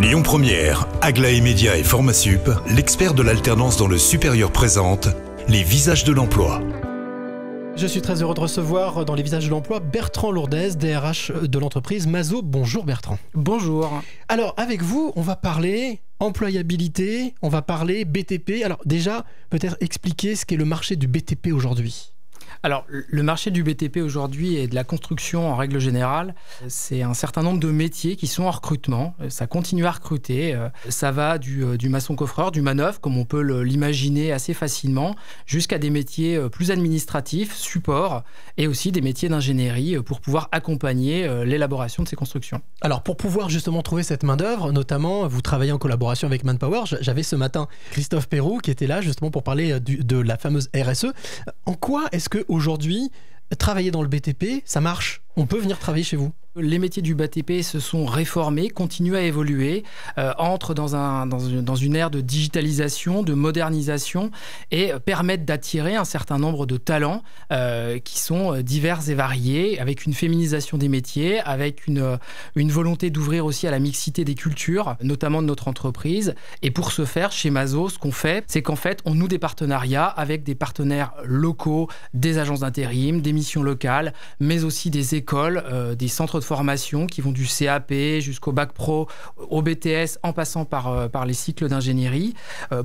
Lyon Première, Aglaé Média et Formasup, l'expert de l'alternance dans le supérieur présente les visages de l'emploi. Je suis très heureux de recevoir dans les visages de l'emploi Bertrand Lourdez, DRH de l'entreprise Mazo. Bonjour Bertrand. Bonjour. Alors avec vous, on va parler employabilité, on va parler BTP. Alors déjà, peut-être expliquer ce qu'est le marché du BTP aujourd'hui. Alors, le marché du BTP aujourd'hui et de la construction en règle générale, c'est un certain nombre de métiers qui sont en recrutement. Ça continue à recruter. Ça va du maçon-coffreur, du manœuvre, comme on peut l'imaginer assez facilement, jusqu'à des métiers plus administratifs, support, et aussi des métiers d'ingénierie pour pouvoir accompagner l'élaboration de ces constructions. Alors, pour pouvoir justement trouver cette main-d'œuvre, notamment, vous travaillez en collaboration avec Manpower. J'avais ce matin Christophe Perroux qui était là justement pour parler de la fameuse RSE. En quoi est-ce que aujourd'hui, travailler dans le BTP, ça marche? On peut venir travailler chez vous? Les métiers du BTP se sont réformés, continuent à évoluer, entrent dans une ère de digitalisation, de modernisation et permettent d'attirer un certain nombre de talents qui sont divers et variés, avec une féminisation des métiers, avec une volonté d'ouvrir aussi à la mixité des cultures, notamment de notre entreprise. Et pour ce faire, chez Mazo, ce qu'on fait, c'est qu'en fait, on noue des partenariats avec des partenaires locaux, des agences d'intérim, des missions locales, mais aussi des écoles, des centres de formation qui vont du CAP jusqu'au bac pro, au BTS, en passant par les cycles d'ingénierie,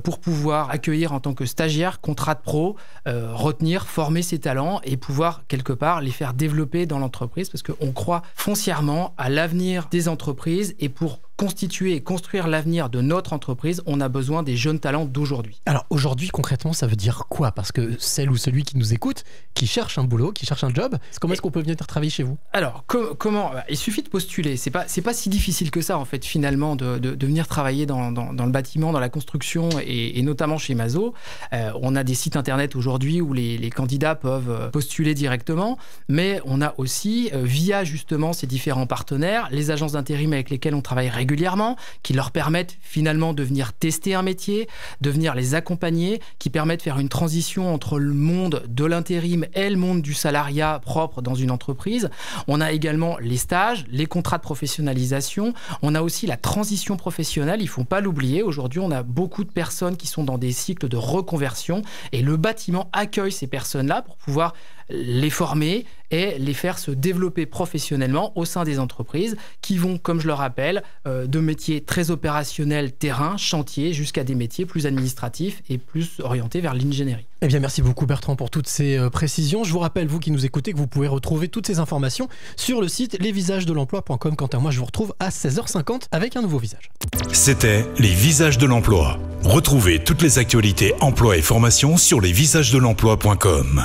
pour pouvoir accueillir en tant que stagiaire, contrat de pro, retenir, former ses talents et pouvoir quelque part les faire développer dans l'entreprise, parce qu'on croit foncièrement à l'avenir des entreprises, et pour constituer et construire l'avenir de notre entreprise, on a besoin des jeunes talents d'aujourd'hui. Alors aujourd'hui, concrètement, ça veut dire quoi? Parce que celle ou celui qui nous écoute, qui cherche un boulot, qui cherche un job, comment est-ce qu'on peut venir travailler chez vous? Alors, comment? Il suffit de postuler. C'est pas si difficile que ça, en fait, finalement, de venir travailler dans le bâtiment, dans la construction, et notamment chez Mazo. On a des sites internet aujourd'hui où les candidats peuvent postuler directement, mais on a aussi, via justement ces différents partenaires, les agences d'intérim avec lesquelles on travaille régulièrement, qui leur permettent finalement de venir tester un métier, de venir les accompagner, qui permettent de faire une transition entre le monde de l'intérim et le monde du salariat propre dans une entreprise. On a également les stages, les contrats de professionnalisation. On a aussi la transition professionnelle, il ne faut pas l'oublier. Aujourd'hui, on a beaucoup de personnes qui sont dans des cycles de reconversion, et le bâtiment accueille ces personnes-là pour pouvoir les former et les faire se développer professionnellement au sein des entreprises qui vont, comme je le rappelle, de métiers très opérationnels, terrain, chantier, jusqu'à des métiers plus administratifs et plus orientés vers l'ingénierie. Eh bien, merci beaucoup Bertrand pour toutes ces précisions. Je vous rappelle, vous qui nous écoutez, que vous pouvez retrouver toutes ces informations sur le site lesvisagesdelemploi.com. Quant à moi, je vous retrouve à 16h50 avec un nouveau visage. C'était les visages de l'emploi. Retrouvez toutes les actualités emploi et formation sur lesvisagesdelemploi.com.